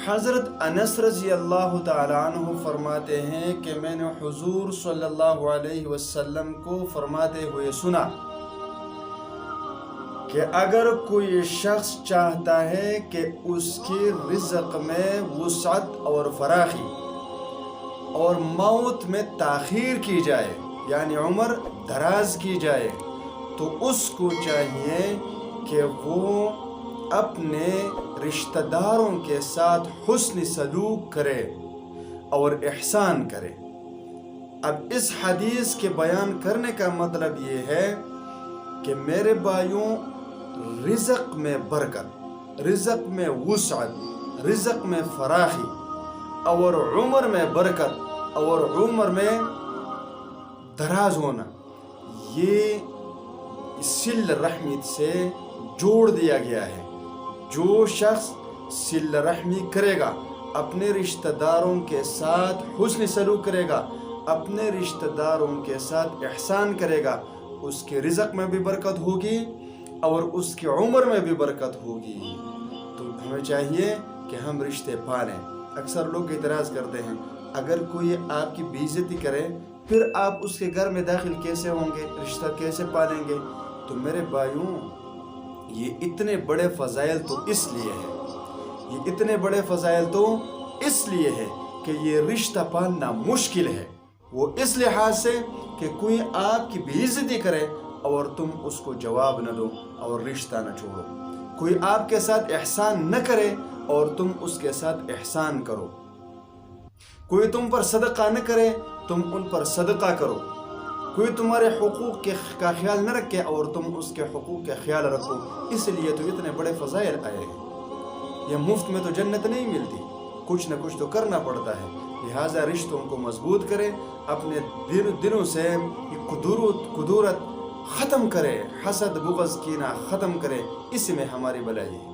حضرت انس رضی اللہ تعالیٰ عنہ فرماتے ہیں کہ میں نے حضور صلی اللہ علیہ وسلم کو فرماتے ہوئے سنا کہ اگر کوئی شخص چاہتا ہے کہ اس کی رزق میں وسعت اور فراخی اور موت میں تاخیر کی جائے، یعنی عمر دراز کی جائے، تو اس کو چاہیے کہ وہ اپنے رشتہ داروں کے ساتھ حسن سلوک کرے اور احسان کرے۔ اب اس حدیث کے بیان کرنے کا مطلب یہ ہے کہ میرے بھائیوں، رزق میں برکت، رزق میں وسعت، رزق میں فراخی اور عمر میں برکت اور عمر میں دراز ہونا، یہ صل رحمی سے جوڑ دیا گیا ہے۔ جو شخص صل رحمی کرے گا، اپنے رشتہ داروں کے ساتھ حسن سلوک کرے گا، اپنے رشتہ داروں کے ساتھ احسان کرے گا، اس کے رزق میں بھی برکت ہوگی اور اس کی عمر میں بھی برکت ہوگی۔ تو ہمیں چاہیے کہ ہم رشتے پالیں۔ اکثر لوگ اعتراض کرتے ہیں، اگر کوئی آپ کی بے عزتی کرے پھر آپ اس کے گھر میں داخل کیسے ہوں گے، رشتہ کیسے پالیں گے؟ تو میرے بھائیوں، یہ اتنے بڑے فضائل تو اس لیے ہے، یہ اتنے بڑے فضائل تو اس لیے ہے کہ یہ رشتہ پالنا مشکل ہے۔ وہ اس لحاظ سے کہ کوئی آپ کی بے عزتی کرے اور تم اس کو جواب نہ دو اور رشتہ نہ چھوڑو، کوئی آپ کے ساتھ احسان نہ کرے اور تم اس کے ساتھ احسان کرو، کوئی تم پر صدقہ نہ کرے تم ان پر صدقہ کرو، کوئی تمہارے حقوق کا خیال نہ رکھے اور تم اس کے حقوق کا خیال رکھو۔ اس لیے تو اتنے بڑے فضائل آئے ہیں۔ یہ مفت میں تو جنت نہیں ملتی، کچھ نہ کچھ تو کرنا پڑتا ہے۔ لہٰذا رشتوں کو مضبوط کرے، اپنے دلوں سے کدورت ختم کرے، حسد بغض کینہ ختم کرے، اس میں ہماری بھلائی ہے۔